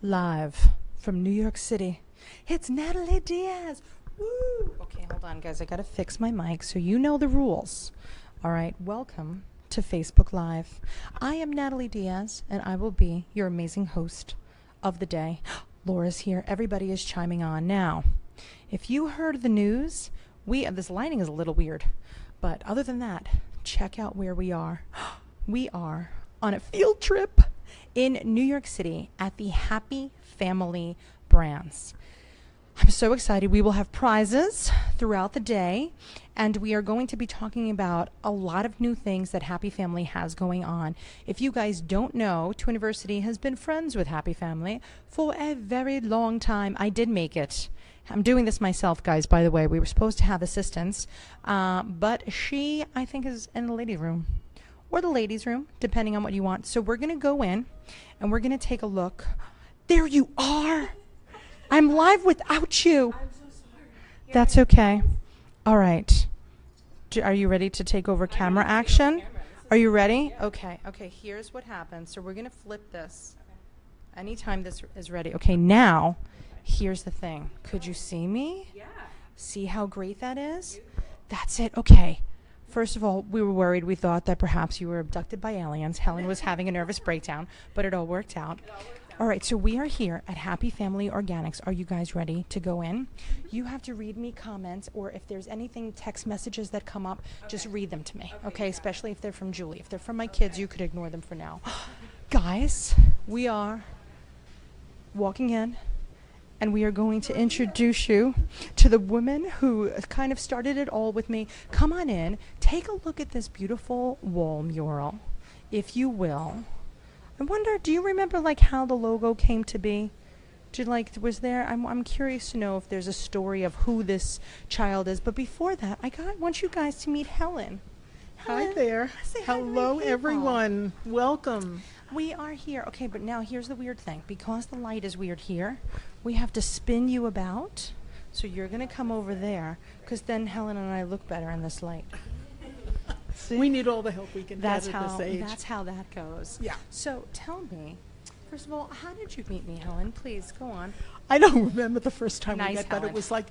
Live from New York City, it's Natalie Diaz. Woo! Okay, hold on, guys. I gotta fix my mic so you know the rules. All right, welcome to Facebook Live. I am Natalie Diaz, and I will be your amazing host of the day. Laura's here. Everybody is chiming on now. If you heard the news, this lighting is a little weird, but other than that, check out where we are. We are on a field trip in New York City at the Happy Family Brands. I'm so excited. We will have prizes throughout the day, and we are going to be talking about a lot of new things that Happy Family has going on. If you guys don't know, Twiniversity has been friends with Happy Family for a very long time. I did make it. I'm doing this myself, guys, by the way. We were supposed to have assistance, but she, I think, is in the ladies' room. Or the ladies' room, depending on what you want. So we're going to go in, and we're going to take a look. There you are. I'm live without you. I'm so sorry. That's okay. All right. Are you ready to take over camera action? Are you ready? Okay. Okay, here's what happens. So we're going to flip this anytime this is ready. Okay, now, here's the thing. Could you see me? Yeah. See how great that is? That's it. Okay. First of all, we were worried. We thought that perhaps you were abducted by aliens. Helen was having a nervous breakdown, but it all worked out. All right, so we are here at Happy Family Organics. Are you guys ready to go in? You have to read me comments, or if there's anything, text messages that come up, just read them to me, okay? Especially if they're from Julie. If they're from my kids, you could ignore them for now. Guys, we are walking in, and we are going to introduce you to the woman who kind of started it all with me. Come on in. Take a look at this beautiful wall mural, if you will. I wonder, do you remember like how the logo came to be? Was there? I'm curious to know if there's a story of who this child is. But before that, I want you guys to meet Helen. Hi there. Say hi to my Hello, people. everyone. Welcome. We are here. Okay, but now here's the weird thing. Because the light is weird here, we have to spin you about. So you're going to come over there, because then Helen and I look better in this light. See? We need all the help we can get at this age. That's how that goes. Yeah. So tell me, first of all, how did you meet me, Helen? Please, go on. I don't remember the first time Nice, we met, but Helen. it was like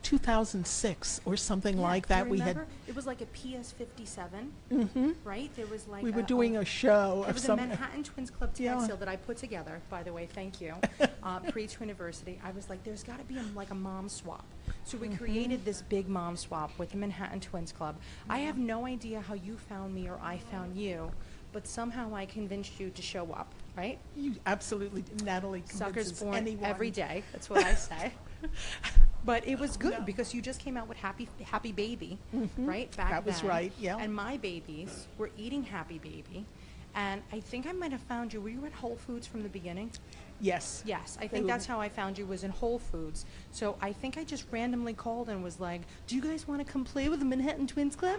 2006 or something like Do you that. We had. remember? It was like a PS57, Mhm. right? There was like We were doing a show It of was a some. Manhattan Twins Club tag Yeah. sale that I put together, by the way, thank you, pre-Twiniversity. I was like, there's got to be like a mom swap. So we created this big mom swap with the Manhattan Twins Club. I have no idea how you found me or I found you, but somehow I convinced you to show up, right? You absolutely, Natalie. Suckers convinces born anyone. every day. That's what I say. But it was good No. because you just came out with Happy Baby, Mhm. right? Back That was then. right, yeah. And my babies were eating Happy Baby. And I think I might have found you. Were you at Whole Foods from the beginning? Yes. Yes, I think They that's how I found you, was in Whole Foods. So I think I just randomly called and was like, do you guys want to come play with the Manhattan Twins Club?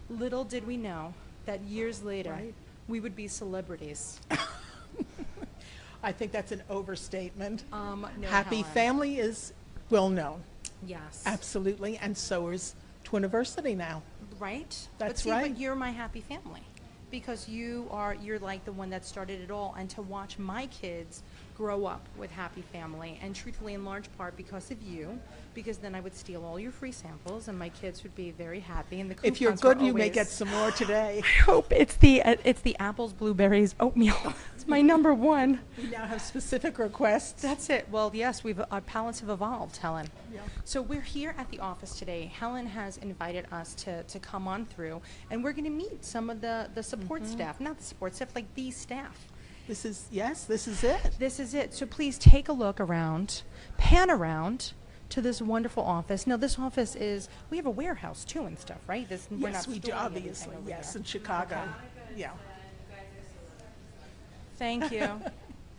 Little did we know that years later, Right. we would be celebrities. I think that's an overstatement. No, Happy Helen. Family is well known. Yes. Absolutely, and so is Twiniversity now. Right? That's but see, right. But you're my happy family because you're like the one that started it all. And to watch my kids grow up with Happy Family, and truthfully in large part because of you, because then I would steal all your free samples and my kids would be very happy. And the If you're coupons were good, you may always- get some more today. I hope it's the apples, blueberries, oatmeal. It's my number one. We now have specific requests. That's it. Well, yes, our palates have evolved, Helen. Yeah. So we're here at the office today. Helen has invited us to come on through, and we're going to meet some of the support staff. Not the support staff, like these staff. This is it. This is it. So please take a look around, pan around to this wonderful office. Now, this office we have a warehouse too and stuff, right? We're Yes, not we do, storing obviously. anything over Yes, there. in Chicago. Yeah. Thank you.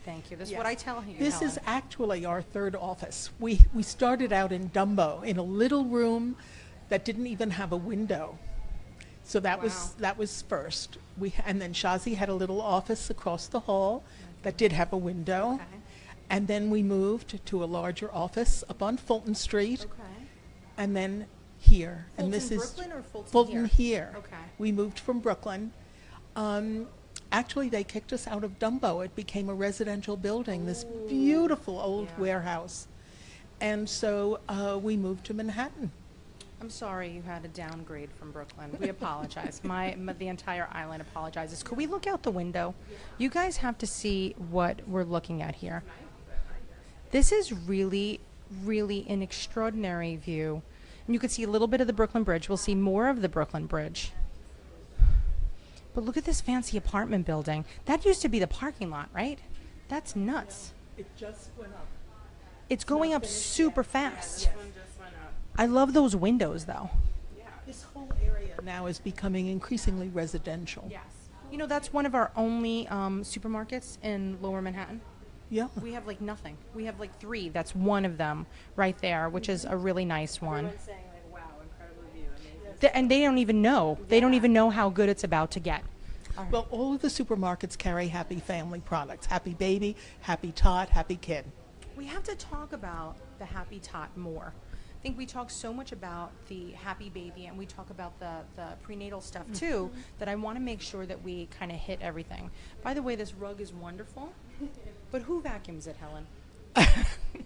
Thank you. This is what Yes. I tell you, This Helen. is actually our third office. We started out in Dumbo in a little room that didn't even have a window. So that Wow. was first. And then Shazi had a little office across the hall that did have a window. Okay. And then we moved to a larger office up on Fulton Street, Okay. and then here. Fulton, and this is Brooklyn or Fulton Fulton here? here. Okay. We moved from Brooklyn. Actually, they kicked us out of Dumbo. It became a residential building, this beautiful old Yeah. warehouse. And so we moved to Manhattan. I'm sorry you had a downgrade from Brooklyn. We apologize. The entire island apologizes. Could we look out the window? You guys have to see what we're looking at here. This is really, really an extraordinary view. And you can see a little bit of the Brooklyn Bridge. We'll see more of the Brooklyn Bridge. But look at this fancy apartment building. That used to be the parking lot, right? That's nuts. It just went up. It's going up super fast. I love those windows, though. This whole area now is becoming increasingly residential. Yes. You know, that's one of our only supermarkets in Lower Manhattan. Yeah. We have like nothing. We have like 3. That's one of them right there, which is a really nice one. Everyone's saying like, wow, incredible view, amazing. And they don't even know. They don't even know how good it's about to get. Well, all of the supermarkets carry Happy Family products. Happy Baby, Happy Tot, Happy Kid. We have to talk about the Happy Tot more. I think we talk so much about the Happy Baby and we talk about the prenatal stuff too, that I want to make sure that we kind of hit everything. By the way, this rug is wonderful, but who vacuums it, Helen?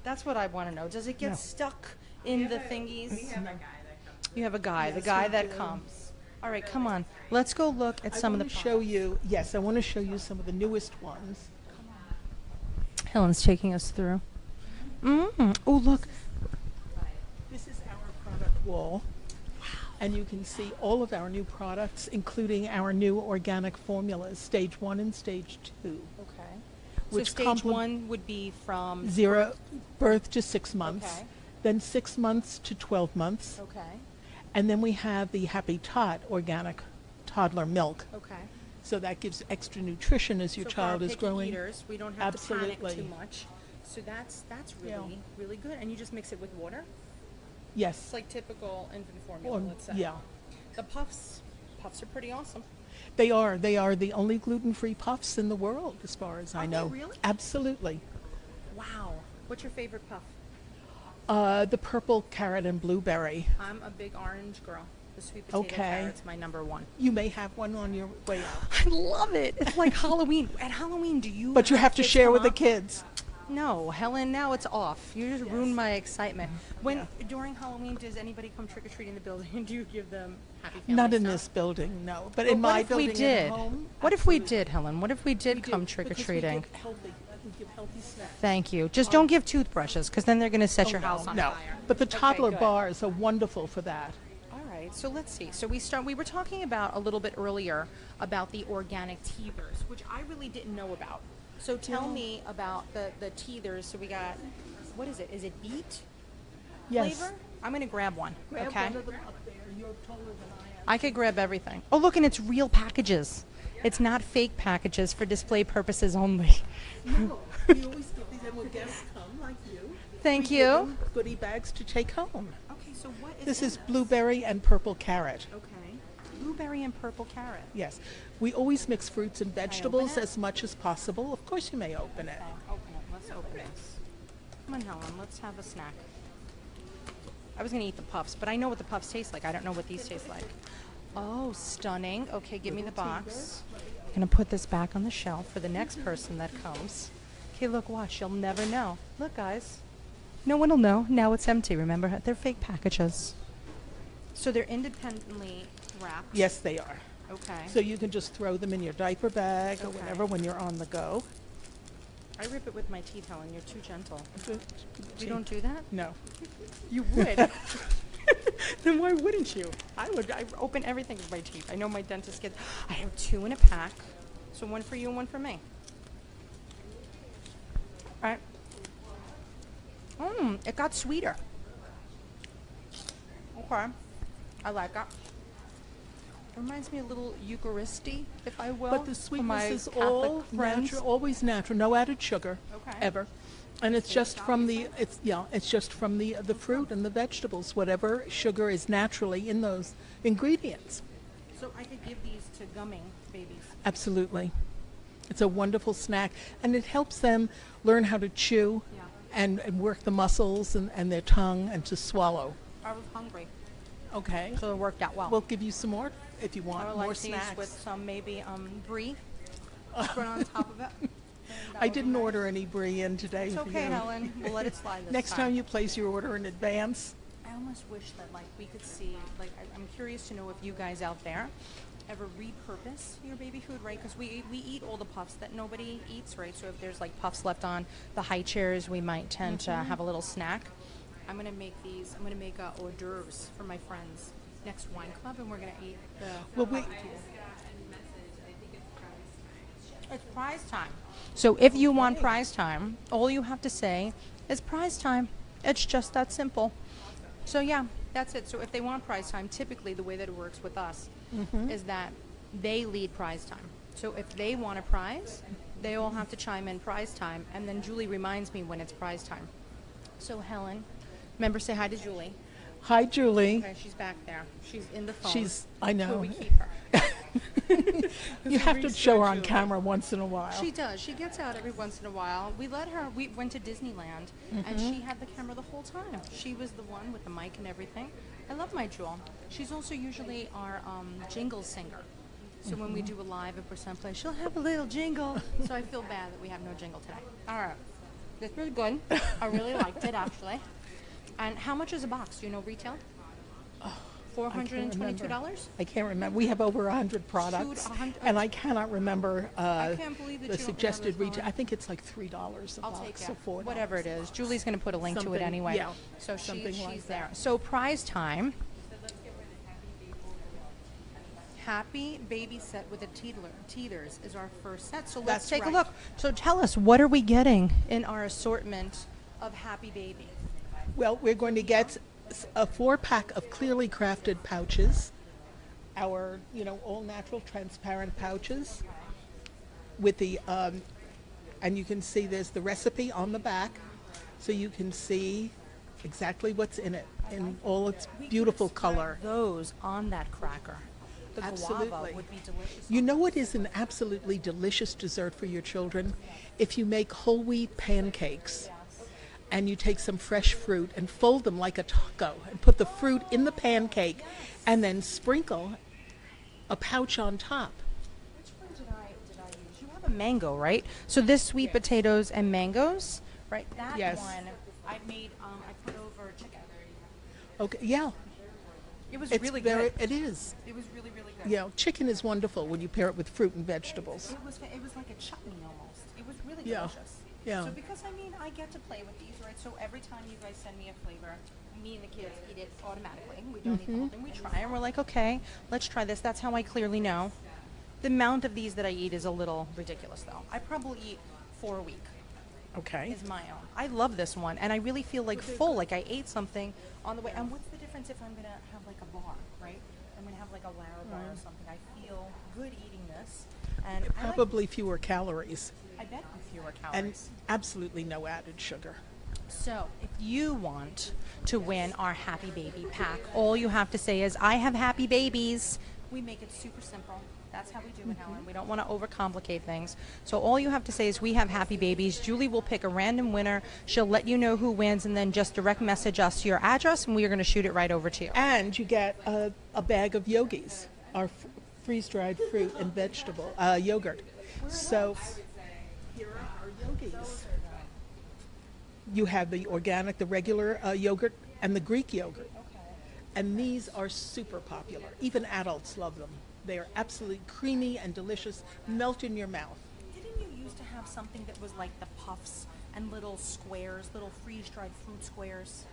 That's what I want to know. Does it get No. stuck in the thingies? We have a guy that comes. You have a guy, the Yes, guy we that do. comes. All right, come on. Let's go look at some of the show you, yes, I want to show you some of the newest ones. Helen's taking us through. Oh, look. This is our product wall. And you can see all of our new products, including our new organic formulas, stage 1 and stage 2. Okay. Which so stage complement- 1 would be from 0 birth to 6 months, Okay. then 6 months to 12 months, Okay. and then we have the Happy Tot organic toddler milk. Okay. So that gives extra nutrition as your So child for our is picky growing. eaters, we don't have to Absolutely. panic too much. So that's Yeah. really really good. And you just mix it with water. Yes. It's like typical infant formula. Or- Let's say. yeah. The puffs are pretty awesome. They are the only gluten-free puffs in the world, as far as I Are they know. really? Absolutely. Wow. What's your favorite puff? The purple carrot and blueberry. I'm a big orange girl. The sweet potato Okay. carrot's my number 1. You may have one on your way out, I love it. It's like Halloween. At Halloween, do you? but you have to kids share come with the up? kids. No, Helen. Now it's off. You just ruined my excitement. When Yeah. during Halloween, does anybody come trick or treating in the building? And do you give them happy family Not in stuff? this building, no. But But in what my if building we did? at home, What if we absolutely. did, Helen? What if we did We do, come trick or because treating? We give healthy snacks. Thank you. Just don't give toothbrushes, because then they're going to set your Oh, house no, on no. fire. But the Okay, toddler good. bars are wonderful for that. All right. So let's see. So we were talking about a little bit earlier about the organic teethers, which I really didn't know about. So tell me about the teethers. So we got, what is it? Is it beet Yes. flavor? I'm going to grab one. Grab okay. one of them up there. You're taller than I am. I could grab everything. Oh, look, and it's real packages. It's not fake packages for display purposes only. No, we always give these, and when guests come, like you. Thank we give you. them goodie bags to take home. Okay, so what is This in is blueberry and purple carrot. Okay. Blueberry and purple carrot. Yes. We always mix fruits and open vegetables it? as much as possible. Of course you may open it. Okay, open it. Let's open this. Come on, Helen. Let's have a snack. I was going to eat the puffs, but I know what the puffs taste like. I don't know what these taste like. Oh, stunning. Okay, give me the box. I'm going to put this back on the shelf for the next person that comes. Okay, look, watch. You'll never know. Look, guys. No one will know. Now it's empty, remember? They're fake packages. So they're independently wrapped. Yes, they are. Okay. So you can just throw them in your diaper bag or Okay. whatever when you're on the go. I rip it with my teeth, Helen. You're too gentle. Good. You don't do that? No. You would. Then why wouldn't you? I would. I open everything with my teeth. I know my dentist gets. I have 2 in a pack, so one for you and one for me. All right. It got sweeter. Okay, I like it. It reminds me a little Eucharisti, if I will. But the for my sweetness is Catholic all friends. natural, always natural, no added sugar, Okay. ever. And it's just from the it's just from the fruit and the vegetables. Whatever sugar is naturally in those ingredients. So I could give these to gumming babies. Absolutely, it's a wonderful snack, and it helps them learn how to chew, Yeah. and work the muscles and their tongue and to swallow. I was hungry, Okay, so it worked out well. we'll give you some more if you I want would more like these snacks. with some maybe brie. spread on top of it. And that I would be didn't nice. order any brie in today. It's for okay, you. Helen. We'll let it slide this Next time you place your order in advance. I almost wish that like we could see, like I'm curious to know if you guys out there ever repurpose your baby food, right? Because we eat all the puffs that nobody eats, right? So if there's like puffs left on the high chairs, we might tend to have a little snack. I'm gonna make these. I'm gonna make hors d'oeuvres for my friends next wine club, and we're gonna eat the. Well, we It's prize time. So if you want prize time, all you have to say is prize time. It's just that simple. So yeah, that's it. So if they want prize time, typically the way that it works with us is that they lead prize time. So if they want a prize, they all have to chime in prize time, and then Julie reminds me when it's prize time. So Helen, remember, say hi to Julie. Hi, Julie. Okay, she's back there. She's in the phone. I That's where know. we keep her. You have to show her on Julie. camera once in a while. She does. She gets out every once in a while. We let her. We went to Disneyland, and she had the camera the whole time. She was the one with the mic and everything. I love my Jewel. She's also usually our jingle singer. So when we do a live at Percent Play, she'll have a little jingle. So I feel bad that we have no jingle today. All right. This was good. I really liked it, actually. And how much is a box? Do you know retail? $422? I can't remember. We have over 100 products, 100 and I cannot remember I can't believe that the you don't suggested remember this retail. one. I think it's like $3 a I'll box, take it. or $4. Whatever it is. Julie's going to put a link to it Something, anyway. yeah, So something she's like there. that. So prize time. Happy Baby set with the teeters is our first set. So let's That's take a right. look. So tell us, what are we getting in our assortment of Happy Baby? Well, we're going to get a 4-pack of clearly crafted pouches, our, all natural transparent pouches with the, and you can see there's the recipe on the back, so you can see exactly what's in it in all its beautiful color. Those on that cracker. The guava Absolutely. would be delicious. You know what is an absolutely delicious dessert for your children? If you make whole wheat pancakes and you take some fresh fruit and fold them like a taco and put the fruit in the pancake and then sprinkle a pouch on top. Which one did I use? You have a mango, right? So this sweet potatoes and mangoes, right? That Yes. one I made. I put over chicken. Okay, yeah, It was it's really very. good. It is. It was really good. Chicken is wonderful when you pair it with fruit and vegetables. It was like a chutney almost. It was really Yeah. delicious. Yeah. So because I get to play with these, right? So every time you guys send me a flavor, me and the kids eat it automatically. We don't eat the whole thing. We try and we're like, okay, let's try this. That's how I clearly know. The amount of these that I eat is a little ridiculous, though. I probably eat 4 a week. Okay. Is my own. I love this one, and I really feel like full, like I ate something on the way. And what's the difference if I'm gonna have like a bar, right? I'm gonna have like a Lara bar or something. I feel good eating this, and Probably fewer calories I bet with fewer and calories. absolutely no added sugar. So if you want to win our Happy Baby pack, all you have to say is, "I have happy babies." We make it super simple. That's how we do it, Helen. We don't want to overcomplicate things. So all you have to say is, "We have happy babies." Julie will pick a random winner. She'll let you know who wins, and then just direct message us your address, and we are going to shoot it right over to you. And you get a bag of yogis, our freeze-dried fruit and vegetable yogurt. So here are our yogis. You have the organic, the regular yogurt, and the Greek yogurt. And these are super popular. Even adults love them. They are absolutely creamy and delicious, melt in your mouth. Didn't you used to have something that was like the puffs and little squares, little freeze-dried fruit squares?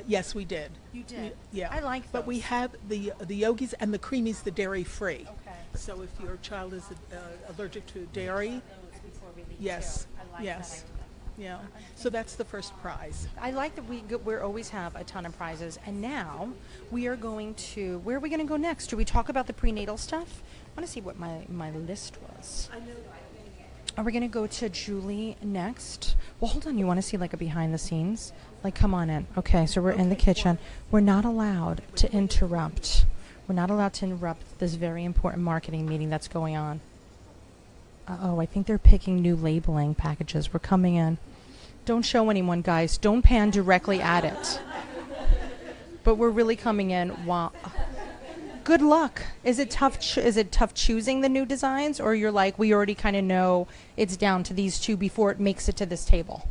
Yes, we did. You did? Yeah. I like But we those. have the yogis and the creamies, the dairy-free. Okay. So if your child is allergic to dairy, Before we leave, yes, too. I like yes, that idea. yeah. So that's the first prize. I like that we always have a ton of prizes, and now we are going to, where are we going to go next? Do we talk about the prenatal stuff? I want to see what my list was. Are we going to go to Julie next? Well, hold on. You want to see like a behind the scenes? Like, come on in. Okay, so we're in the kitchen. We're not allowed to interrupt. We're not allowed to interrupt this very important marketing meeting that's going on. Uh-oh, I think they're picking new labeling packages. We're coming in. Don't show anyone, guys. Don't pan directly at it. But we're really coming in while... good luck. Is it tough? Is it tough choosing the new designs, or you're like, we already kind of know it's down to these two before it makes it to this table?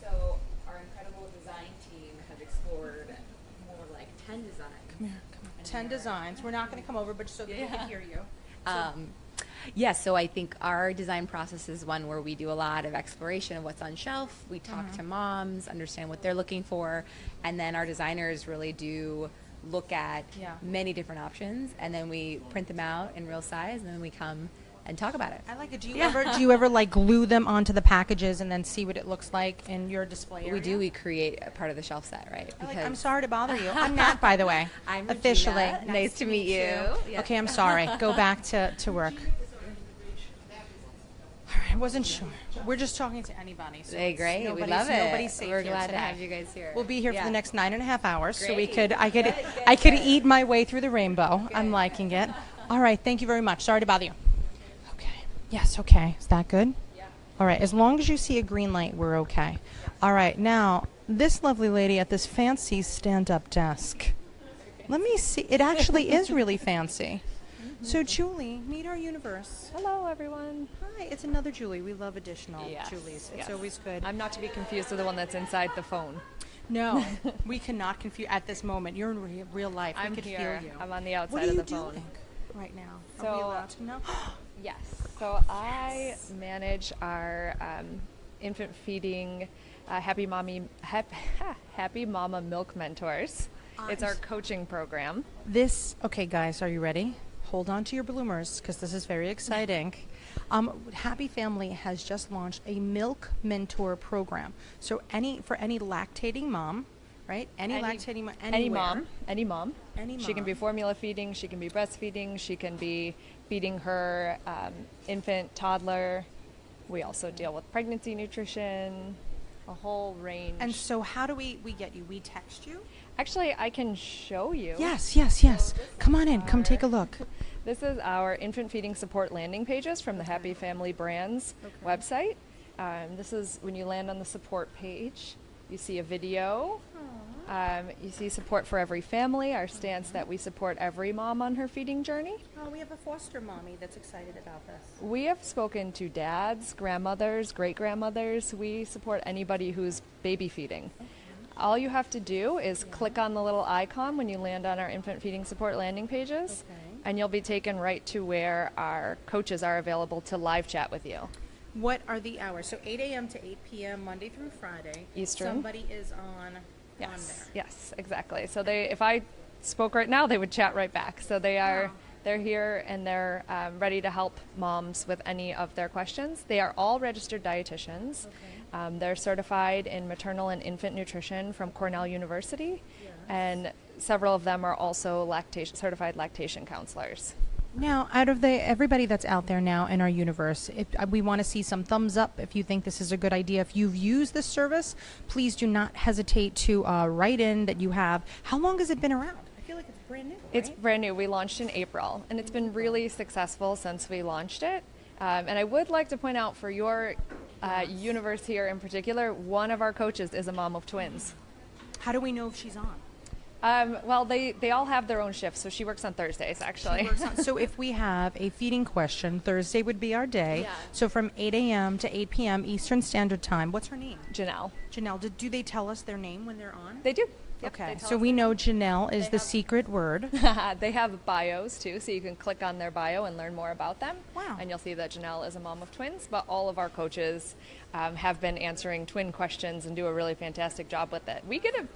So our incredible design team has explored more like 10 designs. Come here, come on. 10 designs. We're not going to come over, but so that we can hear you. Yes, so I think our design process is one where we do a lot of exploration of what's on shelf. We talk to moms, understand what they're looking for, and then our designers really do look at many different options, and then we print them out in real size, and then we come and talk about it. I like it. Do you ever like glue them onto the packages and then see what it looks like in your display area? We do. We create a part of the shelf set, right? I'm sorry to bother you. I'm Nat, by the way. I'm officially. Regina. Nice to meet you. Yes. Okay, I'm sorry. Go back to work. All right, I wasn't sure. We're just talking to anybody. So Hey, great. We love it. Nobody's safe We're here glad today. to have you guys here. We'll be here for the next 9.5 hours, so we Great. could. I could eat my way through the rainbow. I'm liking it. All right, thank you very much. Sorry to bother you. Okay. Yes. Okay. Is that good? Yeah. All right. As long as you see a green light, we're okay. All right. Now, this lovely lady at this fancy stand-up desk. Let me see. It actually is really fancy. So, Julie, meet our universe. Hello, everyone. Hi, it's another Julie. We love additional Yes, Julies. It's yes. always good. I'm not to be confused with the one that's inside the phone. No, we cannot confuse at this moment. You're in real life. I'm we could here. feel you. I'm on the What outside are of you the phone. doing right now? Are So- we allowed to know? Yes. So I manage our infant feeding Happy Mama Milk Mentors. It's our coaching program. Okay, guys, are you ready? Hold on to your bloomers because this is very exciting. Happy Family has just launched a milk mentor program. So for any lactating mom, right? Any lactating mom, Any mom. Any She can be formula feeding. She can be breastfeeding. She can be feeding her infant, toddler. We also deal with pregnancy nutrition, a whole range. And so how do we get you? We text you? Actually, I can show you. Yes. Come on in. Come take a look. This is our infant feeding support landing pages from the Happy Family Brands website. This is when you land on the support page. You see a video. You see support for every family, our stance that we support every mom on her feeding journey. Oh, we have a foster mommy that's excited about this. We have spoken to dads, grandmothers, great-grandmothers. We support anybody who's baby feeding. All you have to do is click on the little icon when you land on our infant feeding support landing pages, and you'll be taken right to where our coaches are available to live chat with you. What are the hours? So 8 a.m. to 8 p.m. Monday through Friday. Eastern. Somebody is on there. Yes, exactly. So if I spoke right now, they would chat right back. So they're here and they're ready to help moms with any of their questions. They are all registered dietitians. They're certified in maternal and infant nutrition from Cornell University, and several of them are also certified lactation counselors. Now, out of everybody that's out there now in our universe, we want to see some thumbs up if you think this is a good idea. If you've used this service, please do not hesitate to write in that you have. How long has it been around? I feel like it's brand new. Right? It's brand new. We launched in April, and it's been really successful since we launched it. And I would like to point out for your universe here in particular, one of our coaches is a mom of twins. How do we know if she's on? Well, they all have their own shifts, so she works on Thursdays, actually. So if we have a feeding question, Thursday would be our day. Yeah. So from 8 a.m. to 8 p.m. Eastern Standard Time. What's her name? Janelle. Janelle. Do they tell us their name when they're on? They do. Yep, Okay, they tell so us we their know name. Janelle is the secret word. They have bios, too, so you can click on their bio and learn more about them. Wow. And you'll see that Janelle is a mom of twins, but all of our coaches have been answering twin questions and do a really fantastic job with it. We get a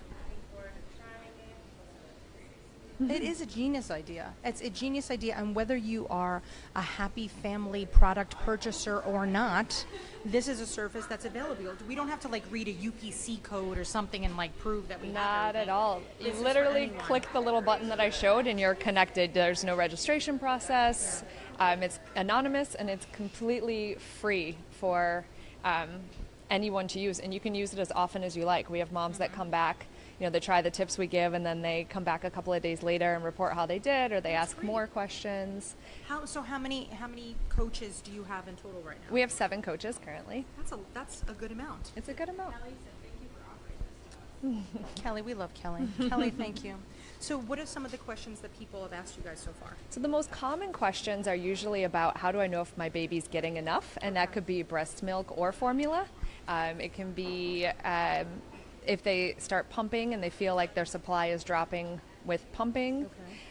It is a genius idea. It's a genius idea, and whether you are a Happy Family product purchaser or not, this is a service that's available. We don't have to read a UPC code or something and prove that we have Not everything. at all. This You is for literally anyone. click the little button that I showed and you're connected. There's no registration process. It's anonymous and it's completely free for anyone to use. And you can use it as often as you like. We have moms that come back, they try the tips we give and then they come back a couple of days later and report how they did, or they ask more questions. How many coaches do you have in total right now? We have 7 coaches currently. That's a good amount. It's a good amount. Kelly, we love Kelly. Kelly, thank you. So what are some of the questions that people have asked you guys so far? So the most common questions are usually about how do I know if my baby's getting enough, and that could be breast milk or formula. It can be if they start pumping and they feel like their supply is dropping with pumping.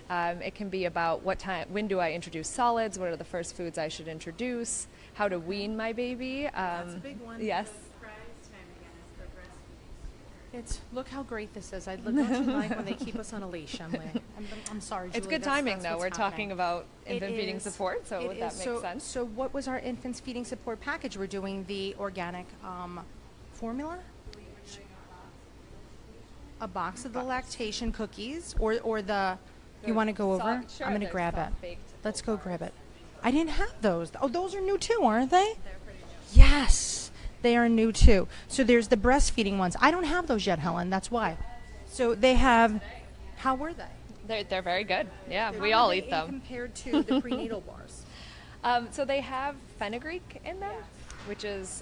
It can be about when do I introduce solids, what are the first foods I should introduce, how to wean my baby. That's a big one. Yes. Surprise time again is for breastfeeding. Look how great this is. Don't you like when they keep us on a leash? I'm sorry, Julie. It's good that's timing, what's though. We're happening. talking about It infant feeding is. support, so It that is. makes sense. So what was our infant feeding support package? We're doing the organic formula, a box of the lactation cookies, or the. You want to go over? Sure, I'm going to they're grab it. soft-baked Let's oat go bars. grab it. I didn't have those. Oh, those are new too, aren't they? They're pretty new. Yes, they are new too. So there's the breastfeeding ones. I don't have those yet, Helen. That's why. So they have. How were they? They're very good. Yeah, we How all were eat they them. compared to the prenatal bars. So they have fenugreek in them, which is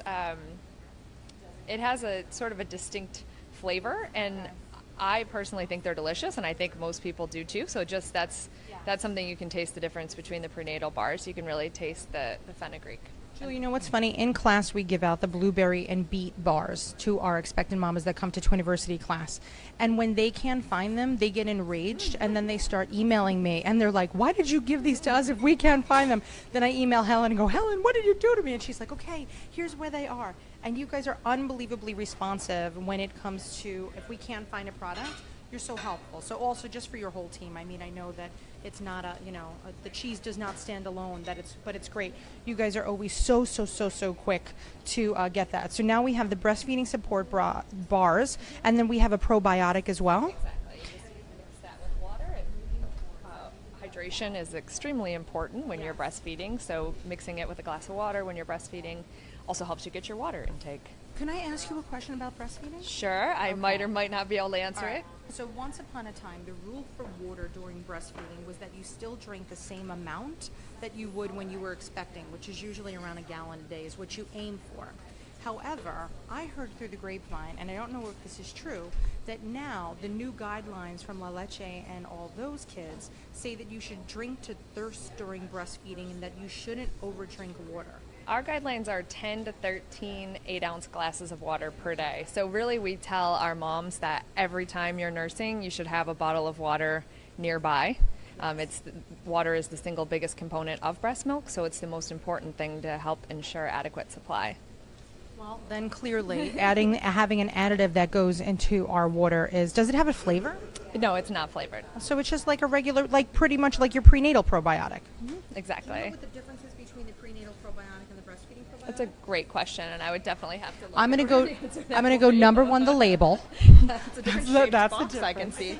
it has a sort of a distinct flavor, and I personally think they're delicious, and I think most people do too. So just that's something you can taste the difference between the prenatal bars. You can really taste the fenugreek. Julie, you know what's funny? In class, we give out the blueberry and beet bars to our expectant mamas that come to Twiniversity class. And when they can't find them, they get enraged, and then they start emailing me. And they're like, why did you give these to us if we can't find them? Then I email Helen and go, Helen, what did you do to me? And she's like, okay, here's where they are. And you guys are unbelievably responsive when it comes to, if we can't find a product, you're so helpful. So also just for your whole team, I mean, I know that it's not the cheese does not stand alone, but it's great. You guys are always so quick to get that. So now we have the breastfeeding support bars, and then we have a probiotic as well. Exactly. You just mix that with water. And, hydration is extremely important when you're breastfeeding. So mixing it with a glass of water when you're breastfeeding also helps you get your water intake. Can I ask you a question about breastfeeding? Sure, I might or might not be able to answer All right. it. So once upon a time, the rule for water during breastfeeding was that you still drink the same amount that you would when you were expecting, which is usually around a gallon a day is what you aim for. However, I heard through the grapevine, and I don't know if this is true, that now the new guidelines from La Leche and all those kids say that you should drink to thirst during breastfeeding and that you shouldn't overdrink water. Our guidelines are 10 to 13 8-ounce glasses of water per day. So really we tell our moms that every time you're nursing, you should have a bottle of water nearby. Water is the single biggest component of breast milk, so it's the most important thing to help ensure adequate supply. Well, then clearly having an additive that goes into our water does it have a flavor? No, it's not flavored. So it's just like a regular, like pretty much like your prenatal probiotic. Exactly. Do you know what the difference is between the prenatal probiotic and the breastfeeding probiotic? That's a great question, and I would definitely have to look. I'm over gonna and answer that I'm gonna for go you. number one, the label. It's a different That's shaped that's the box I can see.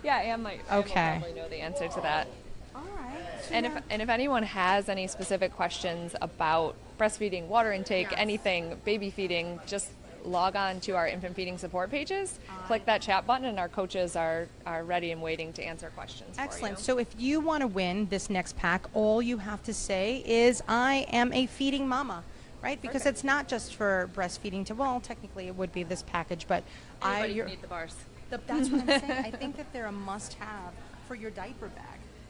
Yeah, Anne might Okay. probably know the answer to that. All right. And if anyone has any specific questions about breastfeeding, water intake, Yes. anything, baby feeding, just log on to our infant feeding support pages, click that chat button, and our coaches are ready and waiting to answer questions Excellent. for you. So if you want to win this next pack, all you have to say is, I am a feeding mama, right? Because Perfect. it's not just for breastfeeding technically it would be this package, but Anybody you're- can eat the bars. That's what I'm saying. I think that they're a must-have for your diaper bag.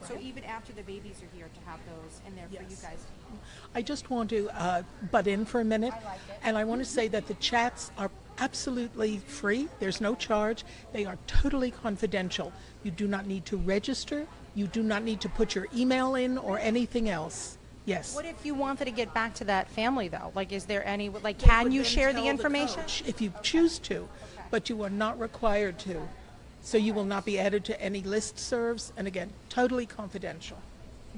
So even after the babies are here, to have those in there for you Yes. guys. I just want to butt in for a minute. I like it. And I want to say that the chats are absolutely free. There's no charge. They are totally confidential. You do not need to register. You do not need to put your email in or anything else. Yes. What if you wanted to get back to that family, though? Like, is there any, like, They can would you then share tell the information? coach if you choose to, but you are not required to. So you will not be added to any listservs. And again, totally confidential.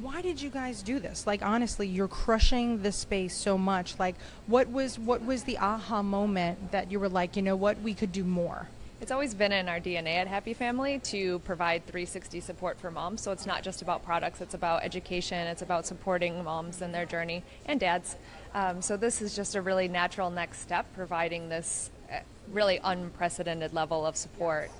Why did you guys do this? Like, honestly, you're crushing this space so much. Like, what was the aha moment that you were like, you know what, we could do more? It's always been in our DNA at Happy Family to provide 360 support for moms. So it's not just about products, it's about education, it's about supporting moms in their journey and dads. So this is just a really natural next step, providing this really unprecedented level of support.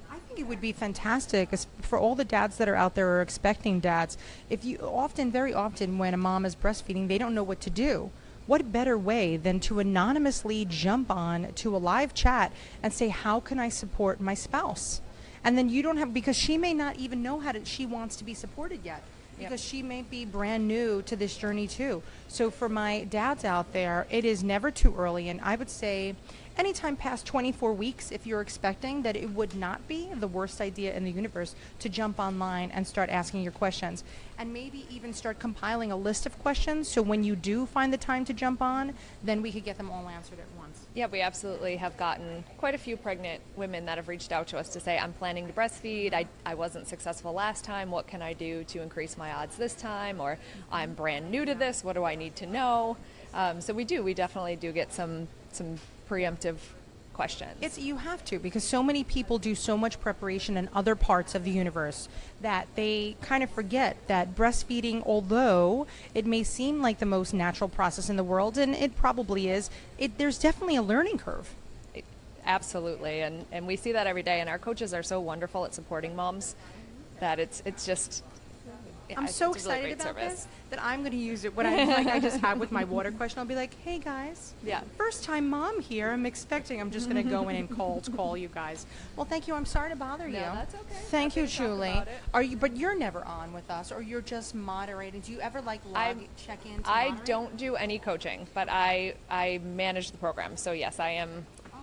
I think it would be fantastic for all the dads that are out there or expecting dads. If you very often when a mom is breastfeeding, they don't know what to do. what better way than to anonymously jump on to a live chat and say, how can I support my spouse? And then you don't have, because she may not even know she wants to be supported yet. Because she may be brand new to this journey too. So for my dads out there, it is never too early. And I would say anytime past 24 weeks, if you're expecting, that it would not be the worst idea in the universe to jump online and start asking your questions. And maybe even start compiling a list of questions. So when you do find the time to jump on, then we could get them all answered at once. Yeah, we absolutely have gotten quite a few pregnant women that have reached out to us to say, I'm planning to breastfeed, I wasn't successful last time, what can I do to increase my odds this time? Or I'm brand new to this, what do I need to know? So we definitely do get some preemptive questions. You have to, because so many people do so much preparation in other parts of the universe that they kind of forget that breastfeeding, although it may seem like the most natural process in the world, and it probably is, there's definitely a learning curve. Absolutely, and we see that every day, and our coaches are so wonderful at supporting moms that it's just... Yeah, I'm so it's a really excited great about service. this that I'm going to use it when I just had with my water question. I'll be like, hey guys, Yeah. first time mom here. I'm just going to go in and call you guys. Well, thank you. I'm sorry to bother you. No, that's okay. Thank you, Happy to talk Julie. about it. But you're never on with us, or you're just moderating. Do you ever check in? I don't do any coaching, but I manage the program. So yes, I am. Oh,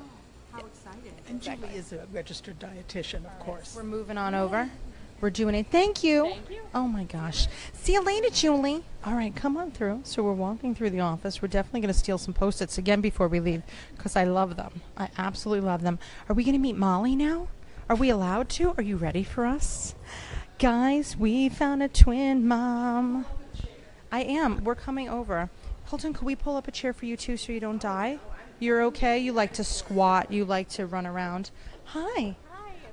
how exciting! And Exactly. Julie is a registered dietitian, of course. We're moving on over. We're doing it. Thank you. Thank you. Oh my gosh. See you later, Julie. All right, come on through. So we're walking through the office. We're definitely going to steal some Post-its again before we leave because I love them. I absolutely love them. Are we going to meet Molly now? Are we allowed to? Are you ready for us? Guys, we found a twin mom. I am. We're coming over. Hilton, could we pull up a chair for you too so you don't die? You're okay? You like to squat. You like to run around. Hi.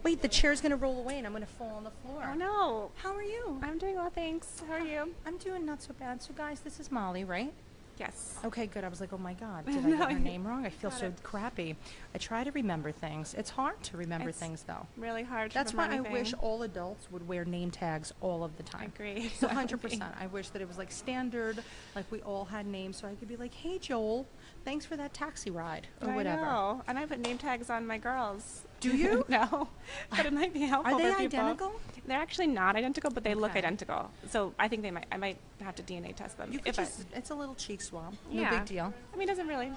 Wait, the chair's going to roll away and I'm going to fall on the floor. Oh no. How are you? I'm doing well, thanks. How are you? I'm doing not so bad. So guys, this is Molly, right? Yes. Okay, good. I was like, oh my God, did I get her name wrong? I feel so crappy. I try to remember things. It's hard to remember It's things though. Really hard to That's why remember I wish anything. all adults would wear name tags all of the time. Agree. So 100%. I wish that it was like standard, like we all had names so I could be like, hey Joel, thanks for that taxi ride or I whatever. know. And I put name tags on my girls. Do you? No. But it might be helpful Are they for people. identical? They're actually not identical, but they look Okay. identical. So I think I might have to DNA test them. You could if I- just, it's a little cheek swab. No Yeah. big deal. I mean, it doesn't really.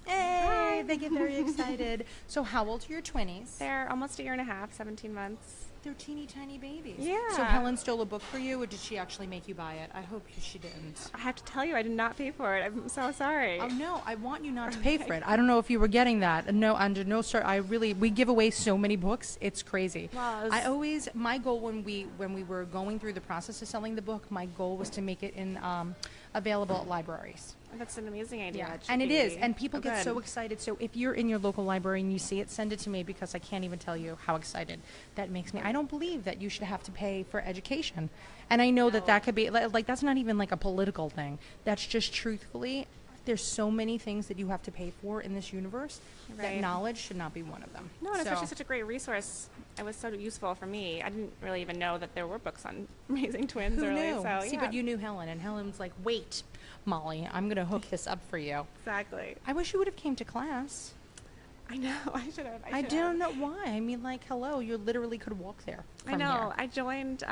Hey, they get very excited. So how old are your 20s? They're almost a year and a half, 17 months. They're teeny tiny babies. Yeah. So Helen stole a book for you, or did she actually make you buy it? I hope she didn't. I have to tell you, I did not pay for it. I'm so sorry. Oh no, I want you not to pay for it. I don't know if you were getting that. No, under no sir. We give away so many books. It's crazy. Well, My goal when we were going through the process of selling the book, my goal was to make it in available at libraries. That's an amazing idea. It should And it is, be. and people Oh, get so good. excited. So if you're in your local library and you see it, send it to me because I can't even tell you how excited that makes me. I don't believe that you should have to pay for education, and I know that could be like that's not even like a political thing. That's just truthfully, there's so many things that you have to pay for in this universe that Right. knowledge should not be one of them. No, and it's So- actually such a great resource. It was so useful for me. I didn't really even know that there were books on raising twins Who early. knew? So See, yeah, but you knew Helen, and Helen's like, wait, Molly, I'm gonna hook this up for you. exactly. I wish you would have came to class. I know. I should have. I don't know why. I mean, like, hello, you literally could walk there. I from know. here. I joined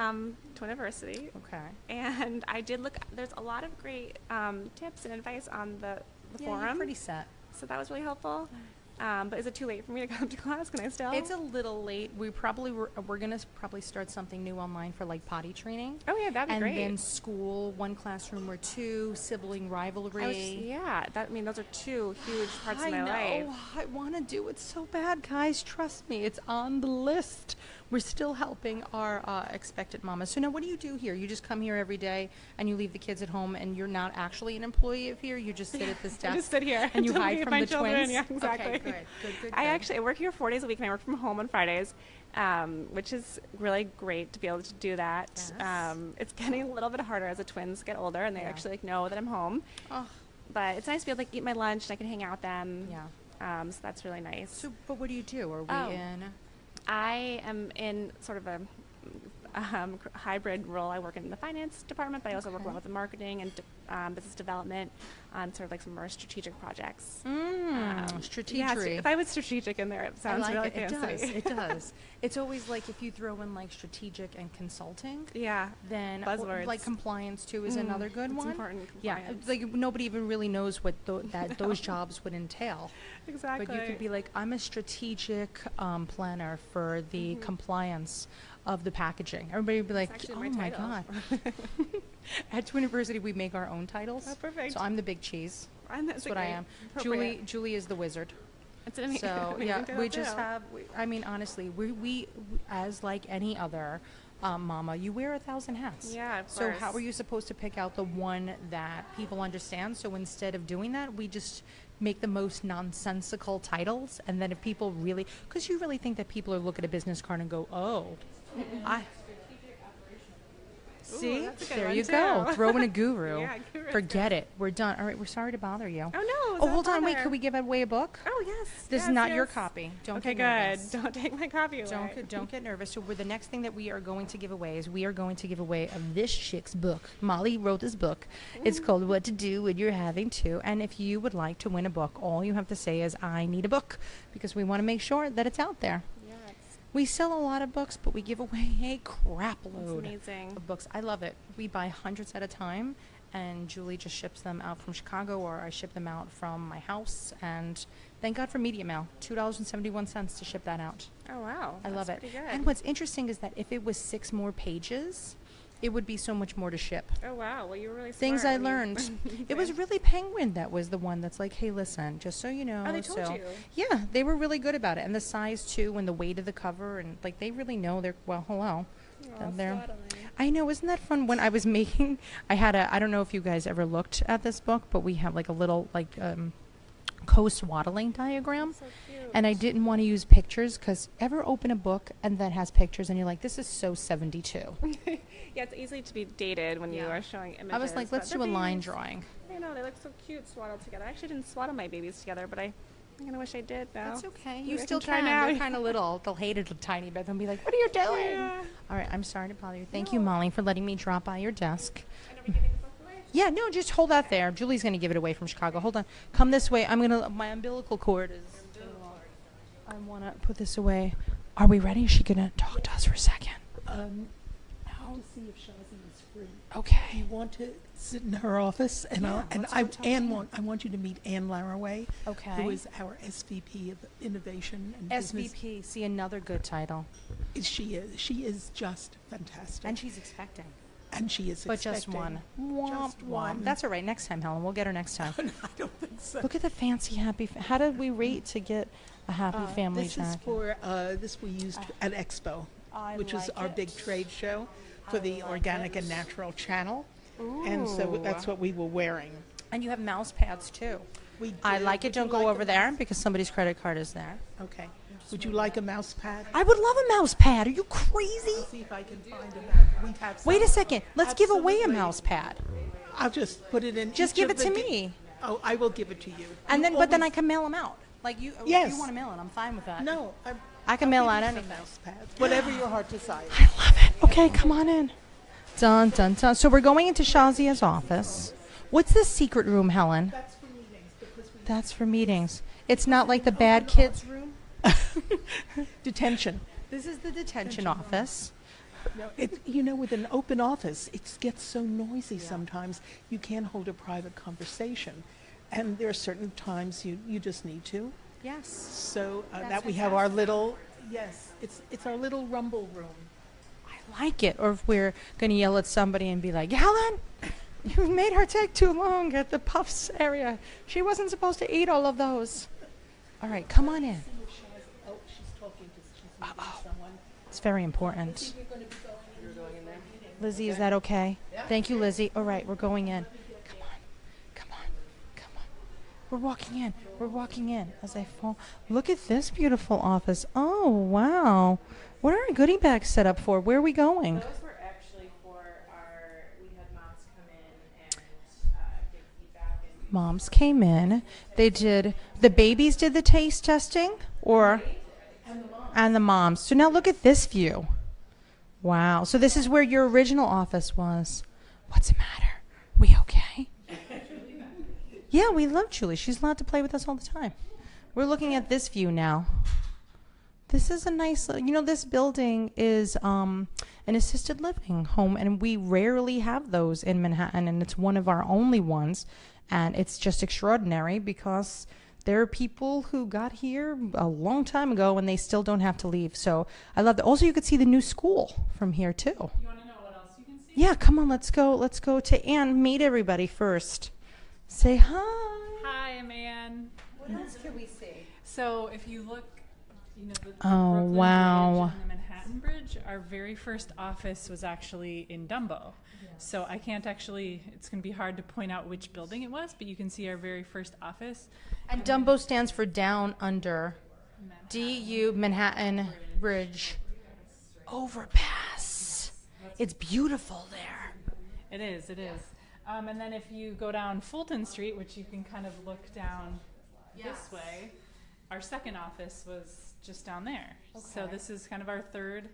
Twiniversity, Okay. and I did look. There's a lot of great tips and advice on the Yeah, you're forum, pretty set. so that was really helpful. But is it too late for me to come to class? Can I still? It's a little late. We're gonna probably start something new online for like potty training. Oh yeah, that'd be And great. then school, one classroom or two, sibling rivalry. Yeah, those are two huge parts I of my know. life. I want to do it so bad, guys. Trust me, it's on the list. We're still helping our expectant mamas. So now, what do you do here? You just come here every day and you leave the kids at home, and you're not actually an employee of here. You just sit at this I desk. just sit here and you to hide leave from my the children. twins. Yeah, exactly. Okay, good. I work here 4 days a week, and I work from home on Fridays, which is really great to be able to do that. Yes. It's getting a little bit harder as the twins get older, and they Yeah. actually know that I'm home. Oh, But it's nice to be able to eat my lunch, and I can hang out with them. yeah. So that's really nice. So, but what do you do? Are we Oh. in? I am in sort of a hybrid role. I work in the finance department, but I also work a lot Okay. with the marketing and business development on sort of like some more strategic projects. Strategic. Yeah, if I was strategic in there, it sounds really fancy. It does. It's always like if you throw in like strategic and consulting, Yeah. then Buzzwords. like compliance too is another good it's one. important, Yeah, compliance. like nobody even really knows what those jobs would entail. Exactly. But you could be like, I'm a strategic planner for the compliance of the packaging. Everybody would be like, actually oh my my title." God. At Twiniversity, we make our own titles. Oh, perfect. So I'm the big cheese. That's a what I great- am. appropriate. Julie is the wizard. It's an So amazing yeah, title we just too. have. I mean, honestly, we as like any other mama, you wear 1,000 hats. Yeah, of So how course. are you supposed to pick out the one that people understand? So instead of doing that, we just make the most nonsensical titles, and then if people really, because you really think that people are look at a business card and go, oh, I. See, that's a good there one, you go. too. Throw in a guru. Yeah, guru. Forget it. We're done. All right, we're sorry to bother you. Oh no! Oh, hold on. Wait, could we give away a book? Oh yes. This is yes, not your yes. copy. Don't Okay, get good. nervous. Don't take my copy away. Don't get nervous. So the next thing that we are going to give away is we are going to give away this chick's book. Molly wrote this book. It's called What to Do When You're Having To. And if you would like to win a book, all you have to say is, I need a book, because we want to make sure that it's out there. Yes. We sell a lot of books, but we give away a crap It's load amazing. of books. I love it. We buy hundreds at a time, and Julie just ships them out from Chicago, or I ship them out from my house. And thank God for Media Mail, $2.71 to ship that out. Oh wow. I love it. That's pretty good. And what's interesting is that if it was 6 more pages, it would be so much more to ship. Oh wow. Well, you were really smart. Things I when you- learned. It was really Penguin that was the one that's like, hey, listen, just so you know. Oh, they told so you. Yeah, they were really good about it. And the size too, and the weight of the cover, and like they really know they're, well, hello. Oh, They're- flattering. I know, isn't that fun? When I was making, I don't know if you guys ever looked at this book, but we have like a little like co-swaddling diagram. So cute. And I didn't want to use pictures, because ever open a book and that has pictures and you're like, this is so 72. Yeah, it's easy to be dated when you Yeah. are showing images. I was like, but let's do they're a line babies. drawing. I know, they look so cute swaddled together. I actually didn't swaddle my babies together, but I kind of wish I did now. That's okay. Maybe You I still try can. now. They're kind of little. They'll hate it a tiny bit. They'll be like, what are you doing? Yeah. All right, I'm sorry to bother you. Thank you, Molly, for letting me drop by your desk. And are we giving the book away? Yeah, no, just hold that there. Julie's going to give it away from Chicago. Hold on. Come this way. My umbilical cord is too long. I want to put this away. Are we ready? Is she going to talk to us for a second? I'll see if Shazi is free. Okay. You want to sit in her office, and I want you to meet Anne Laraway, Okay. who is our SVP of Innovation and Business. SVP. See, another good title. She is just fantastic, And she's expecting. and she is But just expecting. one. Just Womp womp. one. That's all right. Next time, Helen. We'll get her next time. I don't think so. Look at the fancy happy. How did we rate to get a happy family This jacket? is for this we used at Expo, I which is like our it. big trade show for the like organic it. and natural channel, and so Ooh. that's what we were wearing. And you have mouse pads too. We I did. like it. Would you Don't go like over a there mouse- because somebody's credit card is there. Okay. Would you like a mouse pad? I would love a mouse pad. Are you crazy? See if I can find a mouse. We have Wait a some. second. Let's give away a Absolutely. mouse pad. I'll just put it in. Just each give of it to the me. Oh, I will give it to you. And You then, but then I always- can mail them out. Like you, if Yes. you want to mail it, I'm fine with that. No, I can I'll mail give out you some anything. mouse pads. Whatever your heart desires. I love it. Okay, come on in. Dun dun dun. So we're going into Shazia's office. What's the secret room, Helen? That's for meetings because we That's for meetings. It's not like the bad kids room. detention. This is the detention office. No, with an open office, it gets so noisy sometimes you can't hold a private conversation, and there are certain times you just need to. Yes. So That's that we have our little it's our little rumble room. I like it. Or if we're going to yell at somebody and be like, Helen, you made her take too long at the puffs area. She wasn't supposed to eat all of those. All right, come on in. Oh, she's talking to she's meeting someone. It's very important. Lizzie, is that okay? Thank you, Lizzie. All right, we're going in. Come on. Come on. Come on. We're walking in. We're walking in as I fall. Look at this beautiful office. Oh, wow. What are our goodie bags set up for? Where are we going? Those were actually for we had moms come in and give feedback. And Moms came in. The babies did the taste testing? Or? And the moms. So now look at this view. Wow. So this is where your original office was. What's the matter? We okay? Yeah, we love Julie. She's allowed to play with us all the time. We're looking at this view now. This is a nice, this building is an assisted living home, and we rarely have those in Manhattan, and it's one of our only ones. And it's just extraordinary because there are people who got here a long time ago and they still don't have to leave. So I love that. Also, you could see the new school from here, too. You want to know what else you can see? Yeah, come on, let's go. Let's go to Anne. Meet everybody first. Say hi. Hi, I'm Anne. What else can we see? So if you look, the Oh, Brooklyn wow. Bridge and the Manhattan Bridge, our very first office was actually in Dumbo. So I can't actually, it's going to be hard to point out which building it was, but you can see our very first office. And Dumbo stands for Down Under. DU Manhattan Bridge Overpass. It's beautiful there. It is. And then if you go down Fulton Street, which you can kind of look down this way, our second office was just down there. Okay. So this is kind of our third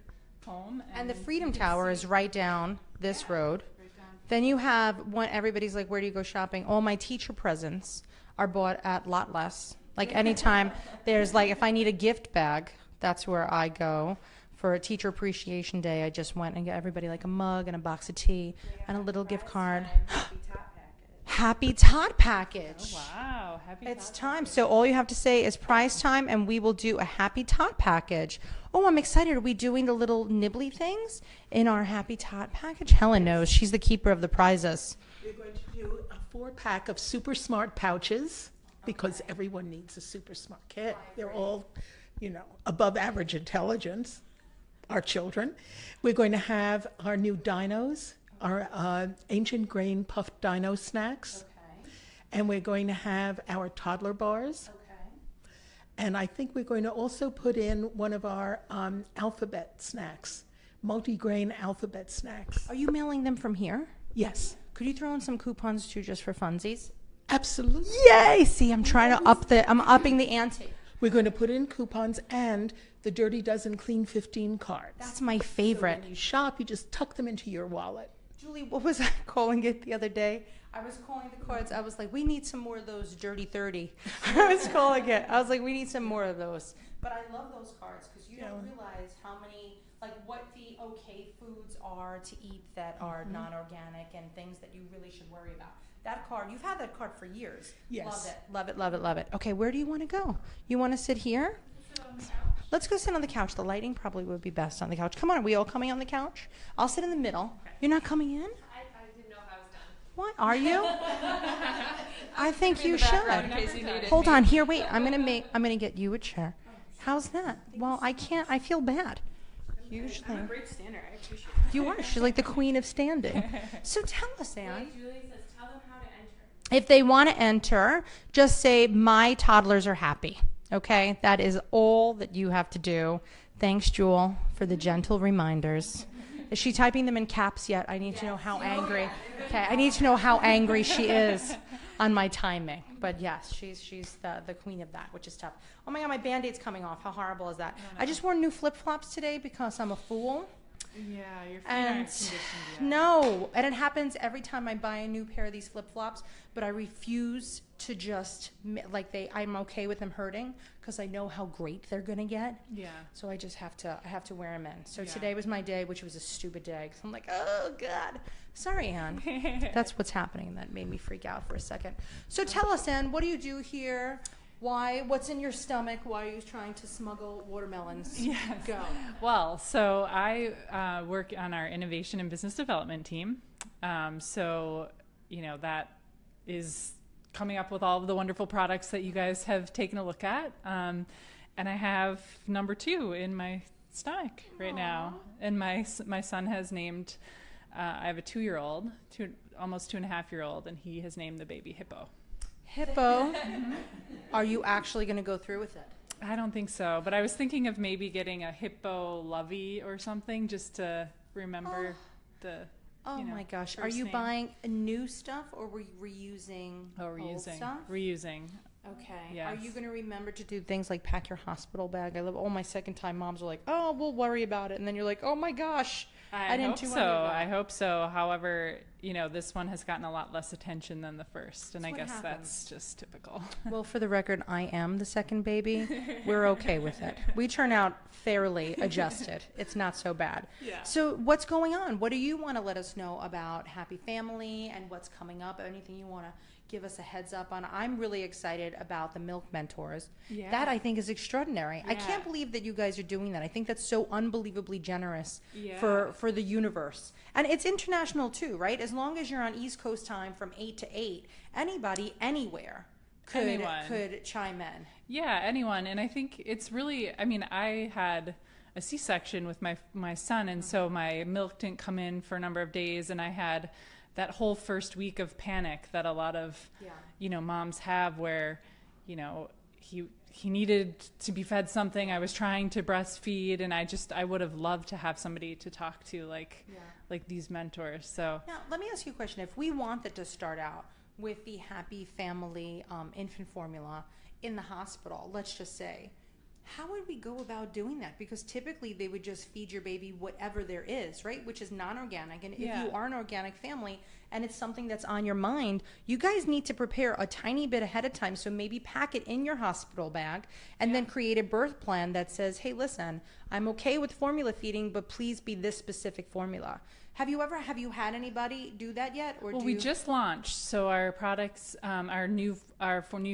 home. And the Freedom Tower is right down this road. Right down. Then you have one, everybody's like, where do you go shopping? All my teacher presents are bought at Lot Less. Like anytime there's like, if I need a gift bag, that's where I go. For a Teacher Appreciation Day, I just went and got everybody like a mug and a box of tea and a little gift card. Happy Tot Package. Wow. Happy It's Tot time. So all you have to say is prize time, and we will do a Happy Tot package. Oh, I'm excited. Are we doing the little nibbly things in our Happy Tot package? Helen knows. She's the keeper of the prizes. We're going to do a 4-pack of super smart pouches because everyone needs a super smart kit. They're all, above average intelligence, our children. We're going to have our new dinos, our ancient grain puffed dino snacks. And we're going to have our toddler bars. And I think we're going to also put in one of our alphabet snacks, multi-grain alphabet snacks. Are you mailing them from here? Yes, Could you throw in some coupons too, just for funsies? absolutely. Yay! See, I'm trying to I'm upping the ante. We're going to put in coupons and the Dirty Dozen Clean 15 cards. That's my So favorite. when you shop, you just tuck them into your wallet. Julie, what was I calling it the other day? I was calling the cards. I was like, we need some more of those Dirty 30. I was calling it. I was like, we need some more of those. But I love those cards because you don't realize how many, like what the okay foods are to eat that are non-organic and things that you really should worry about. That card, you've had that card for years. Yes. Love it, love it, love it, love it. Okay, where do you want to go? You want to sit here? Let's go sit on the couch. The lighting probably would be best on the couch. Come on, are we all coming on the couch? I'll sit in the middle. You're not coming in? I didn't know if I was done. What are you? I think you should. In case you needed Hold me. on, here, wait. I'm gonna get you a chair. How's that? Well, I can't. I feel bad. Usually, I'm a great stander. I appreciate it. you are. She's like the queen of standing. So tell us, Anne. Julie says, tell them how to enter. If they want to enter, just say my toddlers are happy. Okay, that is all that you have to do. Thanks, Jewel, for the gentle reminders. Is she typing them in caps yet? I need to know how angry. Okay, I need to know how angry she is on my timing. But yes, she's the queen of that, which is tough. Oh my God, my Band-Aid's coming off. How horrible is that? I just wore new flip-flops today because I'm a fool. Yeah, your feet And aren't conditioned yet. no, and it happens every time I buy a new pair of these flip-flops, but I refuse to just, I'm okay with them hurting because I know how great they're going to get. Yeah. So I just have to wear them in. So Yeah. today was my day, which was a stupid day. 'Cause I'm like, oh God. Sorry, Anne. That's what's happening. That made me freak out for a second. So tell us, Anne, what do you do here? Why? What's in your stomach? Why are you trying to smuggle watermelons? Yes. Go. Well, so I work on our innovation and business development team. That is coming up with all of the wonderful products that you guys have taken a look at. And I have number 2 in my stomach right now. And my son has named, I have a 2-year-old, almost 2.5-year-old, and he has named the baby Hippo. Hippo. Are you actually going to go through with it? I don't think so, but I was thinking of maybe getting a Hippo Lovey or something just to remember the. Oh my gosh. Are first you name. buying new stuff or were you reusing old reusing, stuff? reusing. Okay. Yes. Are you going to remember to do things like pack your hospittal bag? I love my second time moms are like, oh, we'll worry about it. And then you're like, oh my gosh, I didn't hope do so. any of that. I hope so. However, this one has gotten a lot less attention than the first, and That's I what guess happens. that's just typical. Well, for the record, I am the second baby. We're okay with it. We turn out fairly adjusted. It's not so bad. Yeah. So what's going on? What do you want to let us know about Happy Family and what's coming up? Anything you want to give us a heads up on? I'm really excited about the Milk Mentors. Yeah. That I think is extraordinary. I Yeah. can't believe that you guys are doing that. I think that's so unbelievably generous Yeah. for the universe. And it's international too, right? As long as you're on East Coast time from 8 to 8, anybody anywhere Anyone. could chime in. Yeah, anyone. And I think it's really, I had a C-section with my son, and so my milk didn't come in for a number of days, and I had that whole first week of panic that a lot of, moms have where, he needed to be fed something. I was trying to breastfeed, and I would have loved to have somebody to talk to like these mentors. So Now, let me ask you a question. If we wanted to start out with the Happy Family infant formula in the hospital, let's just say, how would we go about doing that? Because typically they would just feed your baby whatever there is, right? Which is non-organic. And if you are an organic family and it's something that's on your mind, you guys need to prepare a tiny bit ahead of time. So maybe pack it in your hospital bag and then create a birth plan that says, hey, listen, I'm okay with formula feeding, but please be this specific formula. Have you had anybody do that yet? Or we just launched, so our products, our new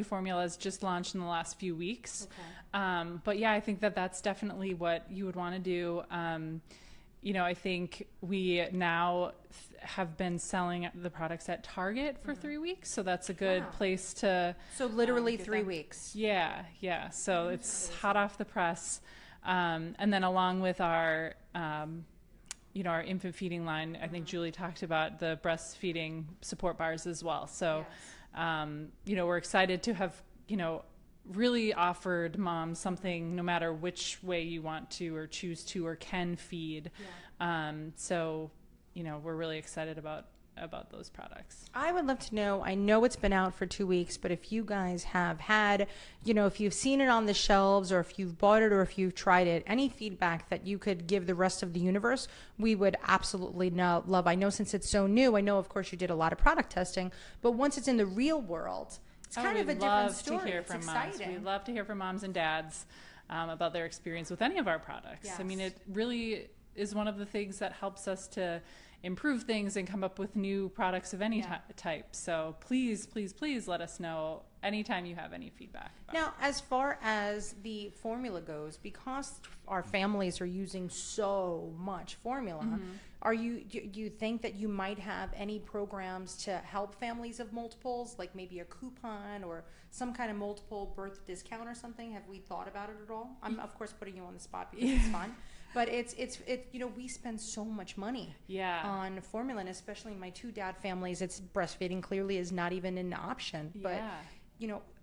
formulas just launched in the last few weeks. Okay. But yeah, I think that's definitely what you would want to do. I think we now have been selling the products at Target for 3 weeks, so that's a good place to. So literally get 3 them. weeks. Yeah. So it's hot off the press, and then along with our. Our infant feeding line, I think Julie talked about the breastfeeding support bars as well. So, we're excited to have, really offered moms something no matter which way you want to or choose to or can feed. So, we're really excited about those products. I would love to know, I know it's been out for 2 weeks, but if you guys have had, if you've seen it on the shelves or if you've bought it or if you've tried it, any feedback that you could give the rest of the universe, we would absolutely love. I know since it's so new, I know of course you did a lot of product testing, but once it's in the real world, it's kind of a different story. To hear it's from exciting. moms. We love to hear from moms and dads about their experience with any of our products. Yes. I mean, it really is one of the things that helps us to improve things and come up with new products of any type. So please let us know anytime you have any feedback. Now, as far as the formula goes, because our families are using so much formula, do you think that you might have any programs to help families of multiples, like maybe a coupon or some kind of multiple birth discount or something? Have we thought about it at all? I'm of course putting you on the spot because it's fun. But it's we spend so much money on formula, and especially in my 2 dad families, it's breastfeeding clearly is not even an option. But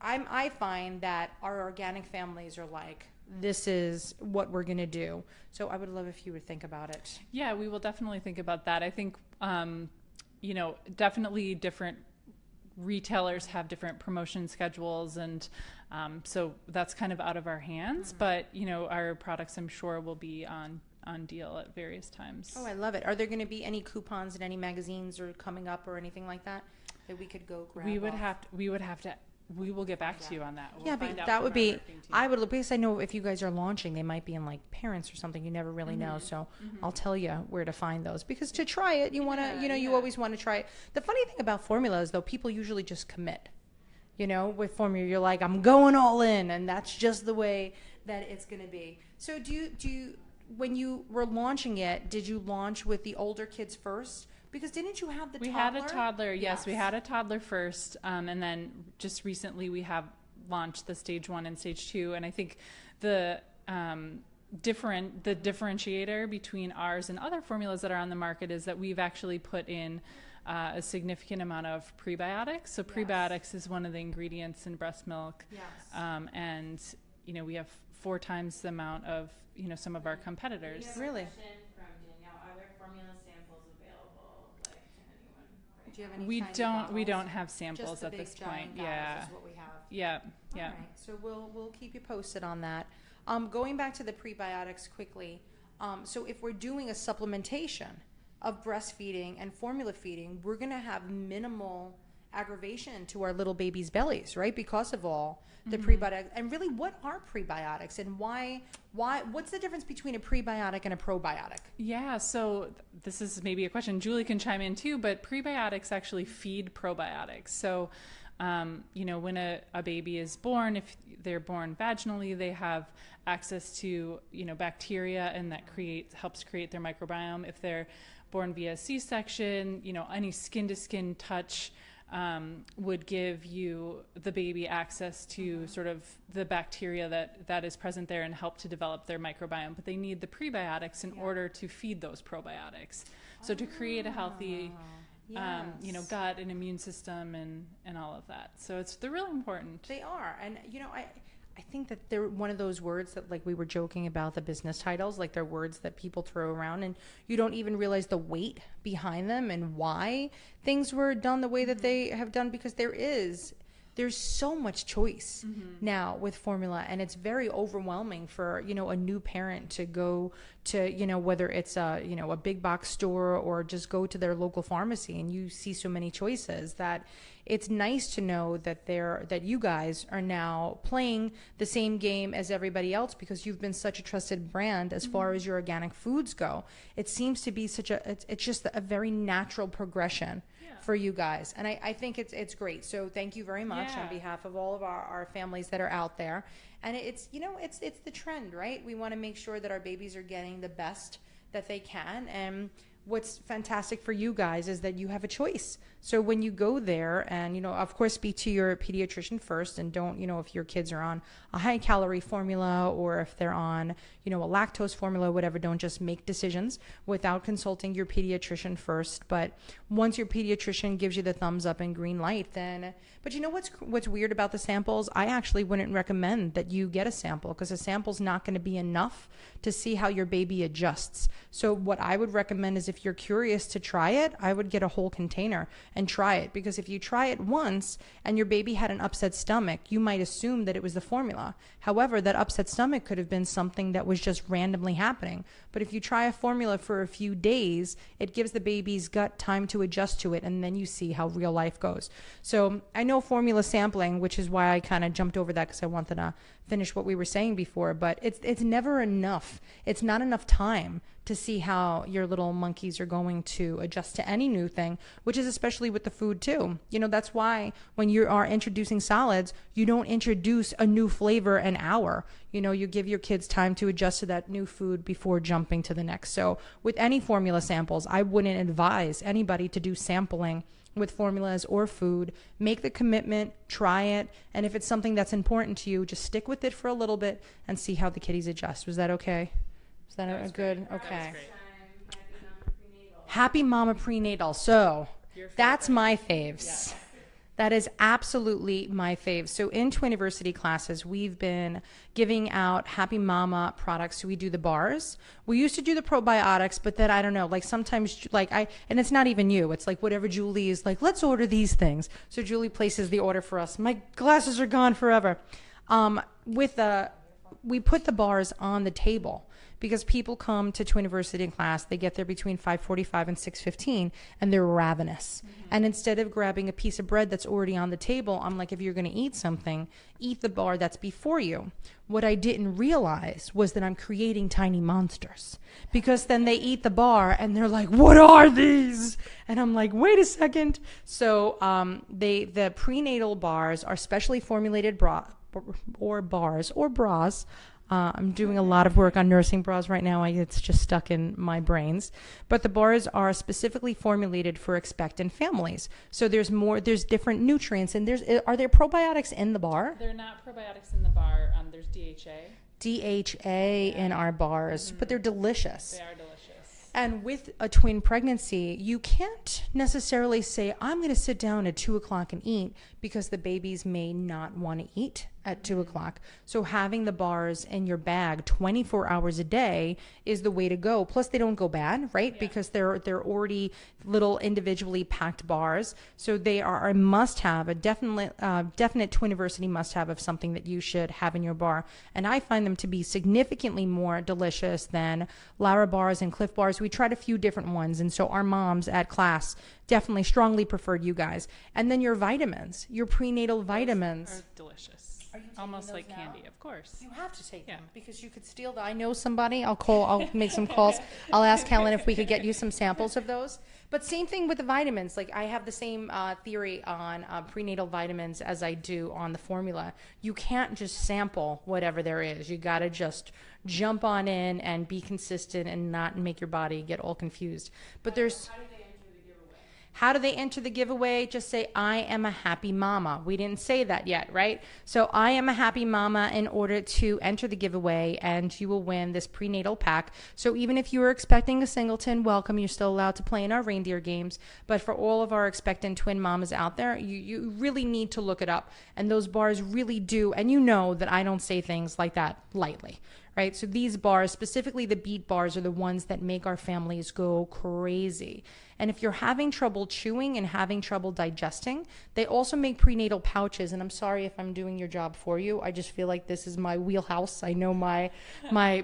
I find that our organic families are like, this is what we're gonna do. So I would love if you would think about it. Yeah, we will definitely think about that. I think definitely different retailers have different promotion schedules, and so that's kind of out of our hands. But our products, I'm sure, will be on deal at various times. Oh, I love it. Are there going to be any coupons in any magazines or coming up or anything like that we could go grab? We would have to. We will get back to you on that. Yeah, but that would be. I would, because I know if you guys are launching, they might be in like Parents or something. You never really know. So I'll tell you where to find those, because to try it, you want to, you always want to try it. The funny thing about formula is though, people usually just commit. With formula, you're like, I'm going all in, and that's just the way that it's going to be. So do you, when you were launching it, did you launch with the older kids first? Because didn't you have the toddler? We had a toddler, yes. We had a toddler first, and then just recently we have launched the stage 1 and stage 2. And I think the differentiator between ours and other formulas that are on the market is that we've actually put in a significant amount of prebiotics. So prebiotics is one of the ingredients in breast milk, and we have 4 times the amount of some of our competitors. Really? Do you have any we don't have samples at this point. Is what we have. Yeah. All right. So we'll keep you posted on that. Going back to the prebiotics quickly, So if we're doing a supplementation of breastfeeding and formula feeding, we're going to have minimal aggravation to our little babies' bellies, right? Because of all the prebiotics. And really, what are prebiotics, and what's the difference between a prebiotic and a probiotic? Yeah, so this is maybe a question Julie can chime in too, but prebiotics actually feed probiotics. So, when a baby is born, if they're born vaginally, they have access to, bacteria, and that helps create their microbiome. If they're born via C-section, any skin-to-skin touch would give the baby access to sort of the bacteria that is present there and help to develop their microbiome. But they need the prebiotics in order to feed those probiotics. So to create a healthy, gut and immune system and all of that. So they're really important. They are. And, I think that they're one of those words that, like we were joking about the business titles, like they're words that people throw around and you don't even realize the weight behind them and why things were done the way that they have done, because there's so much choice now with formula, and it's very overwhelming for, a new parent to go to, whether it's a big box store or just go to their local pharmacy, and you see so many choices that it's nice to know that you guys are now playing the same game as everybody else, because you've been such a trusted brand as far as your organic foods go. It seems to be it's just a very natural progression for you guys, and I think it's great. So thank you very much on behalf of all of our families that are out there. And it's the trend, right? We want to make sure that our babies are getting the best that they can. And what's fantastic for you guys is that you have a choice. So when you go there, and of course speak to your pediatrician first, and don't, if your kids are on a high calorie formula or if they're on, a lactose formula, whatever, don't just make decisions without consulting your pediatrician first. But once your pediatrician gives you the thumbs up and green light, then, but what's weird about the samples? I actually wouldn't recommend that you get a sample, because a sample's not going to be enough to see how your baby adjusts. So what I would recommend is, if you're curious to try it, I would get a whole container and try it, because if you try it once and your baby had an upset stomach, you might assume that it was the formula. However, that upset stomach could have been something that was just randomly happening. But if you try a formula for a few days, it gives the baby's gut time to adjust to it, and then you see how real life goes. So I know formula sampling, which is why I kind of jumped over that, because I wanted to finish what we were saying before, but it's never enough. It's not enough time to see how your little monkeys are going to adjust to any new thing, which is especially with the food too. That's why when you are introducing solids, you don't introduce a new flavor an hour. You give your kids time to adjust to that new food before jumping to the next. So with any formula samples, I wouldn't advise anybody to do sampling with formulas or food. Make the commitment, try it, and if it's something that's important to you, just stick with it for a little bit and see how the kiddies adjust. Was that okay? Is that a good? Okay. Happy Mama Prenatal. So that's my faves. Yes. That is absolutely my fave. So in Twiniversity classes, we've been giving out Happy Mama products. So we do the bars. We used to do the probiotics, but then I don't know, like sometimes and it's not even you. It's like whatever Julie is like, let's order these things. So Julie places the order for us. My glasses are gone forever. We put the bars on the table, because people come to Twiniversity in class, they get there between 5:45 and 6:15, and they're ravenous. And instead of grabbing a piece of bread that's already on the table, I'm like, if you're going to eat something, eat the bar that's before you. What I didn't realize was that I'm creating tiny monsters, because then they eat the bar and they're like, what are these? And I'm like, wait a second. So the prenatal bars are specially formulated bras. I'm doing a lot of work on nursing bras right now. It's just stuck in my brains. But the bars are specifically formulated for expectant families. So there's different nutrients, and are there probiotics in the bar? They're not probiotics in the bar. There's DHA. DHA in our bars, but they're delicious. They are delicious. And with a twin pregnancy, you can't necessarily say, I'm going to sit down at 2 o'clock and eat, because the babies may not want to eat at 2 o'clock. So having the bars in your bag 24 hours a day is the way to go. Plus they don't go bad, right? Because they're already little individually packed bars. So they are a must have, a definite Twiniversity must have of something that you should have in your bar. And I find them to be significantly more delicious than Lara bars and Cliff bars. We tried a few different ones. And so our moms at class definitely strongly preferred you guys. And then your vitamins, your prenatal vitamins. Are delicious. Are you taking Almost those like now? candy, of course. You have to take Yeah. them because you could steal them. I know somebody. I'll make some calls. I'll ask Helen if we could get you some samples of those. But same thing with the vitamins. Like I have the same theory on prenatal vitamins as I do on the formula. You can't just sample whatever there is. You got to just jump on in and be consistent and not make your body get all confused. But there's... How do they enter the giveaway? Just say, I am a happy mama. We didn't say that yet, right? So I am a happy mama in order to enter the giveaway, and you will win this prenatal pack. So even if you were expecting a singleton, welcome. You're still allowed to play in our reindeer games. But for all of our expectant twin mamas out there, you really need to look it up. And those bars really do. And you know that I don't say things like that lightly. Right? So these bars, specifically the beet bars, are the ones that make our families go crazy. And if you're having trouble chewing and having trouble digesting, they also make prenatal pouches. And I'm sorry if I'm doing your job for you. I just feel like this is my wheelhouse. I know my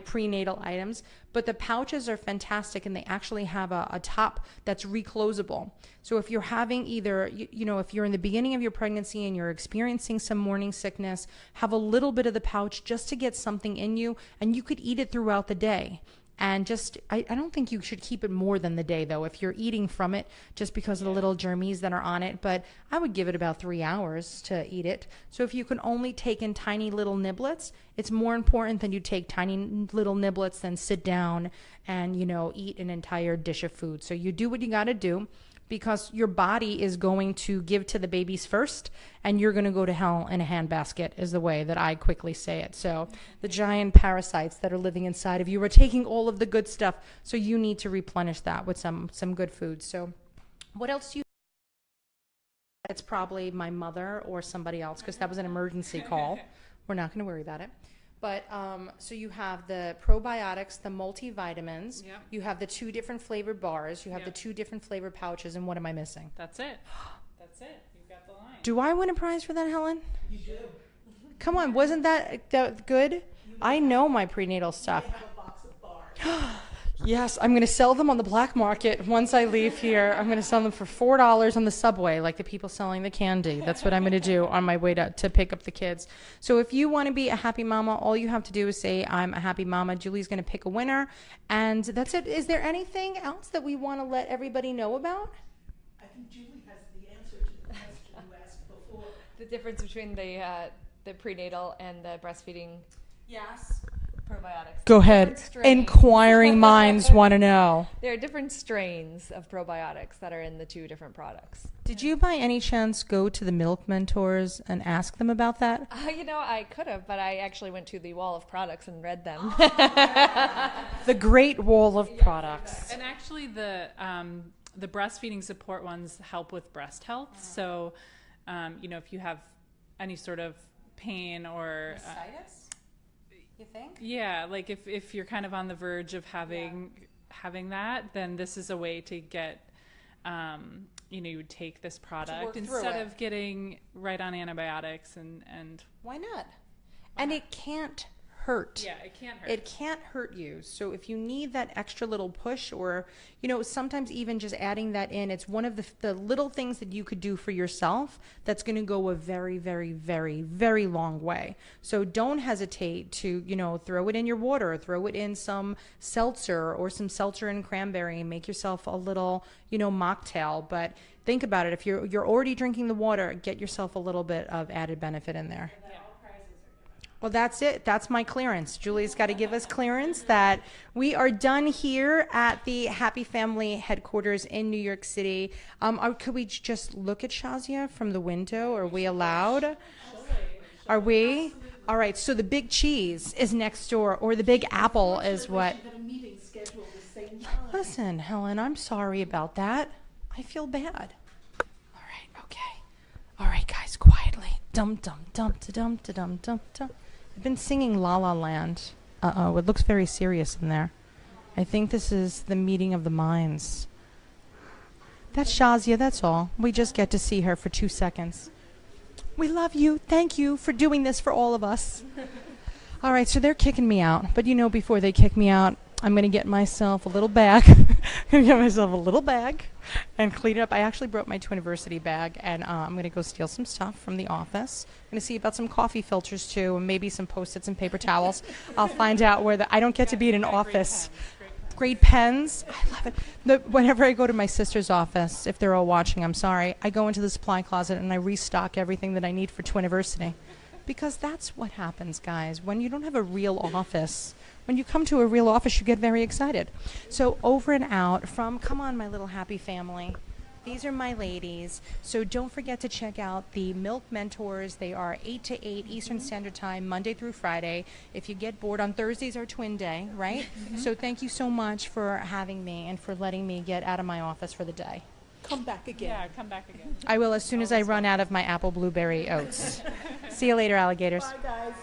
prenatal items. But the pouches are fantastic, and they actually have a top that's reclosable. So if you're having either, if you're in the beginning of your pregnancy and you're experiencing some morning sickness, have a little bit of the pouch just to get something in you, and you could eat it throughout the day. And just, I don't think you should keep it more than the day, though, if you're eating from it, just because of the little germs that are on it. But I would give it about 3 hours to eat it. So if you can only take in tiny little niblets, it's more important than you take tiny little niblets than sit down and, eat an entire dish of food. So you do what you got to do, because your body is going to give to the babies first, and you're going to go to hell in a handbasket, is the way that I quickly say it. So the giant parasites that are living inside of you are taking all of the good stuff, so you need to replenish that with some good food. So what else do you... It's probably my mother or somebody else, because that was an emergency call. We're not going to worry about it. But so you have the probiotics, the multivitamins. Yep. You have the 2 different flavored bars. You have Yep. the 2 different flavored pouches. And what am I missing? That's it. That's it. You've got the line. Do I win a prize for that, Helen? You do. Come on, wasn't that good? I know my prenatal stuff. They have a box of bars. Yes, I'm going to sell them on the black market once I leave here. I'm going to sell them for $4 on the subway, like the people selling the candy. That's what I'm going to do on my way to pick up the kids. So if you want to be a happy mama, all you have to do is say, I'm a happy mama. Julie's going to pick a winner. And that's it. Is there anything else that we want to let everybody know about? I think Julie has the answer to the question you asked before. The difference between the prenatal and the breastfeeding Yes. probiotics. Go ahead. Different strains. Inquiring minds want to know. There are different strains of probiotics that are in the 2 different products. Did you by any chance go to the Milk Mentors and ask them about that? I could have, but I actually went to the wall of products and read them. The Great Wall of Products. And actually, the breastfeeding support ones help with breast health. So, if you have any sort of pain or You think? yeah, like if you're kind of on the verge of having that, then this is a way to get, you would take this product work through instead it. of getting right on antibiotics and Why not? And it can't hurt. yeah, it can't hurt. It can't hurt you. So if you need that extra little push, or, sometimes even just adding that in, it's one of the little things that you could do for yourself that's going to go a very, very, very, very long way. So don't hesitate to, throw it in your water, throw it in some seltzer or some seltzer and cranberry and make yourself a little, mocktail. But think about it. If you're already drinking the water, get yourself a little bit of added benefit in there. Well, that's it. That's my clearance. Julie's got to give us clearance that we are done here at the Happy Family headquarters in New York City. Could we just look at Shazia from the window? Are we allowed? Are we? All right. So the big cheese is next door, or the big apple is what? She had a meeting scheduled the same time. Listen, Helen, I'm sorry about that. I feel bad. All right. Okay. All right, guys, quietly. Dum dum dum da dum da dum dum dum. I've been singing La La Land. Uh-oh, it looks very serious in there. I think this is the meeting of the minds. That's Shazia, that's all. We just get to see her for 2 seconds. We love you. Thank you for doing this for all of us. All right, so they're kicking me out. But before they kick me out, I'm going to get myself a little bag. I'm going to get myself a little bag and clean it up. I actually brought my Twiniversity bag, and I'm going to go steal some stuff from the office. I'm going to see about some coffee filters, too, and maybe some Post-its and paper towels. I'll find out where I don't get to be in an office. Great pens. I love it. Whenever I go to my sister's office, if they're all watching, I'm sorry, I go into the supply closet and I restock everything that I need for Twiniversity. Because that's what happens, guys. When you don't have a real office, when you come to a real office, you get very excited. So over and out from, come on, my little happy family. These are my ladies. So don't forget to check out the Milk Mentors. They are 8 to 8 Eastern Standard Time, Monday through Friday. If you get bored, on Thursdays are Twin Day, right? So thank you so much for having me and for letting me get out of my office for the day. Come back again. Yeah, come back again. I will as soon as I run out of my apple blueberry oats. See you later, alligators. Bye, guys.